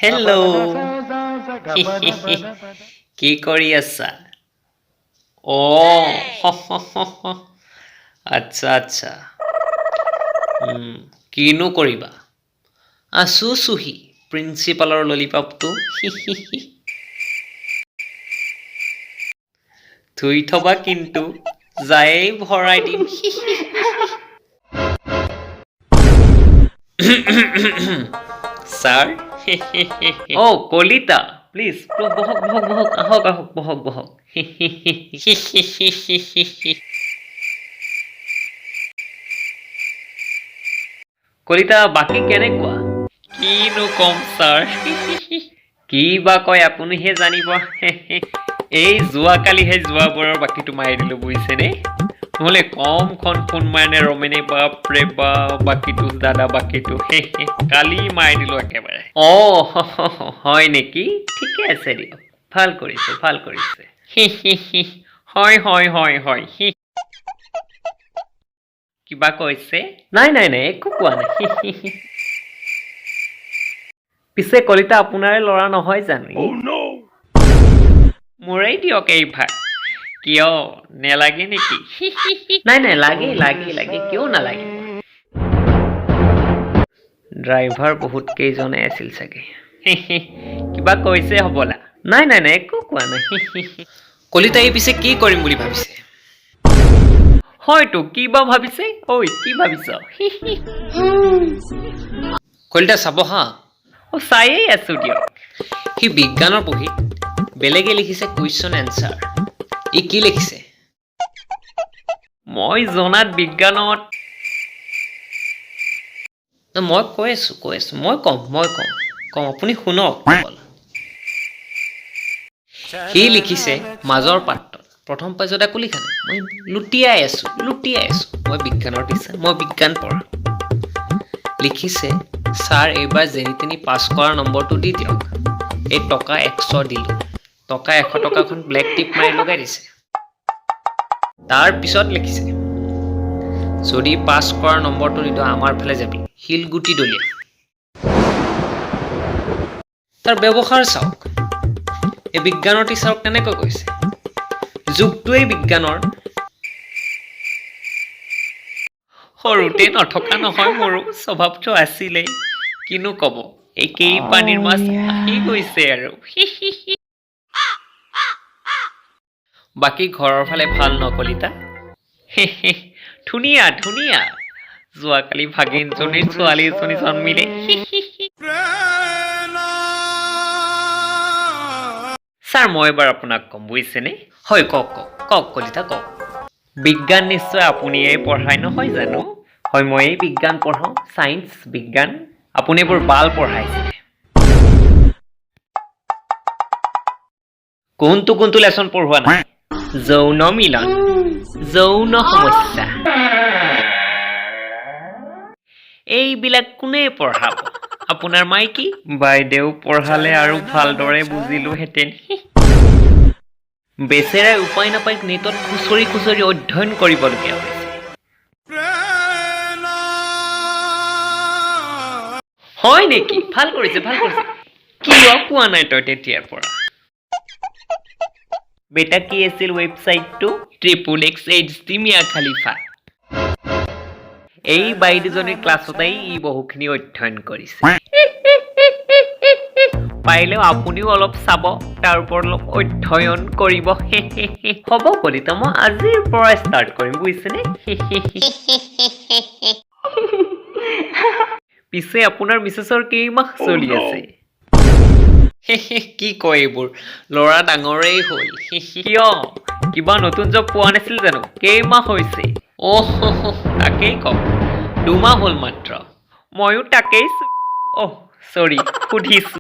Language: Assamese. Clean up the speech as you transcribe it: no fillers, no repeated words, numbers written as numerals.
হেল্ল' কি কৰি আছা? আচ্ছা আচ্ছা। কিনো কৰিবা? আছো চুহি প্ৰিন্সিপালৰ ললিপপটো। ধুই থবা কিন্তু যায়েই ভৰাই দিম। ছাৰ কলিতা প্লিজ বহক বহক বহক আহক আহক বহক বহক। কলিতা বাকী কেনেকুৱা? কিনো কম ছাৰ। কি বা কয় আপুনিহে জানিব। এই যোৱাকালিহে যোৱাবাৰৰ বাকীটো মাৰি দিলো বুজিছেনে? নহ'লে কমখন ফোন মাৰে ৰমেনে বাপৰে বাপ বাকীটো দাদা বাকীটো কালি মাৰি দিলো একেবাৰে। হয় নেকি? ঠিকে আছে দিয়ক, ভাল কৰিছে ভাল কৰিছে। হয় হয় হয় হয়। কিবা কৈছে? নাই নাই নাই একো কোৱা নাই। পিছে কলিতা আপোনাৰে ল'ৰা নহয় জানো? মোৰেই দিয়ক এই ভাগ। কিয় নেলাগে নেকি? নাই নাই লাগে লাগে লাগে কিয় নালাগে? ড্ৰাইভাৰ বহুত কেইজনে আছিল চাগে। কিবা কৈছে হ'বলা। নাই নাই নাই একো কোৱা নাই। কলিতাই পিছে কি কৰিম বুলি ভাবিছে? হয়তো কি বা ভাবিছে? ঐ কি ভাবিছ? কলিতা চাব হা। চায়েই আছো দিয়ক। সি বিজ্ঞানৰ পঢ়ি বেলেগে লিখিছে কুৱেশ্যন এনচাৰ। ই কি লিখিছে? মই জনাত বিজ্ঞানত মই কৈ আছো মই কম আপুনি শুনক। সি লিখিছে মাজৰ পাঠত প্ৰথম পেজত একো লিখা নাই। মই লুটিয়াই আছো মই বিজ্ঞানৰ টিচাৰ, মই বিজ্ঞান পঢ়াওঁ। লিখিছে ছাৰ এইবাৰ যেনি তেনি পাছ কৰা নম্বৰটো দি দিয়ক। এই টকা 100 দিলো। টকা 100 টকাখন ব্লেক টিপ মাৰি লগাই দিছে। তাৰ পিছত লিখিছে যদি পাছ কৰা নম্বৰটো নিদিওঁ আমাৰ ফালে যাবি, শিলগুটি দলিয়া। তাৰ ব্যৱহাৰ চাওক। এই বিজ্ঞানৰ টিচাৰক কেনেকৈ কৈছে? যুগটোৱেই বিজ্ঞানৰ। সৰুতে নথকা নহয় মোৰো স্বভাৱটো আছিলেই। কিনো কব একেই পানীৰ মাছ আহি গৈছে আৰু। বাকী ঘৰৰ ফালে ভাল ন কলিতা? ধুনীয়া ধুনীয়া। যোৱাকালি ভাগিনজনীৰ ছোৱালী এজনী জন্মিলে। ছাৰ মই এবাৰ আপোনাক ক'ম বুজিছেনে? হয় কওক কলিতা কওক। বিজ্ঞান নিশ্চয় আপুনিয়েই পঢ়ায় নহয় জানো? হয় ময়েই বিজ্ঞান পঢ়াওঁ, ছায়েন্স বিজ্ঞান। আপুনি এইবোৰ বাল পঢ়াইছে। কোনটো লেচন পঢ়োৱা নাই? যৌন মিলন, যৌন সমস্যা, এইবিলাক কোনে পঢ়াব? আপোনাৰ মাইকী? বাইদেউ পঢ়ালে আৰু ভালদৰে বুজিলোহেঁতেন। বেচেৰাই উপায় নাপায় নেটত খুচৰি অধ্যয়ন কৰিবলগীয়া হৈছে। হয় নেকি? ভাল কৰিছে। কিয় কোৱা নাই তই তেতিয়াৰ পৰা? বেটা কি আছিল ৱেবছাইটটো? XXX মিয়া খালিফা। এই বাইদেউজনীৰ ক্লাছতেই ই বহুখিনি অধ্যয়ন কৰিছে। পাৰিলেও আপুনিও অলপ চাব, তাৰ ওপৰত অলপ অধ্যয়ন কৰিব। হ'ব কলিতা মই আজিৰ পৰাই ষ্টাৰ্ট কৰিম বুজিছেনে? পিছে আপোনাৰ মিছেছৰ কেইমাহ চলি আছে? কি কয় এইবোৰ? ল'ৰা ডাঙৰেই হ'ল। কিয়? কিবা নতুন জব পোৱা নাছিল জানো? কেইমাহ হৈছে? তাকেই কওক 2 মাহ হ'ল মাত্ৰ। ময়ো তাকেই চৰি সুধিছো।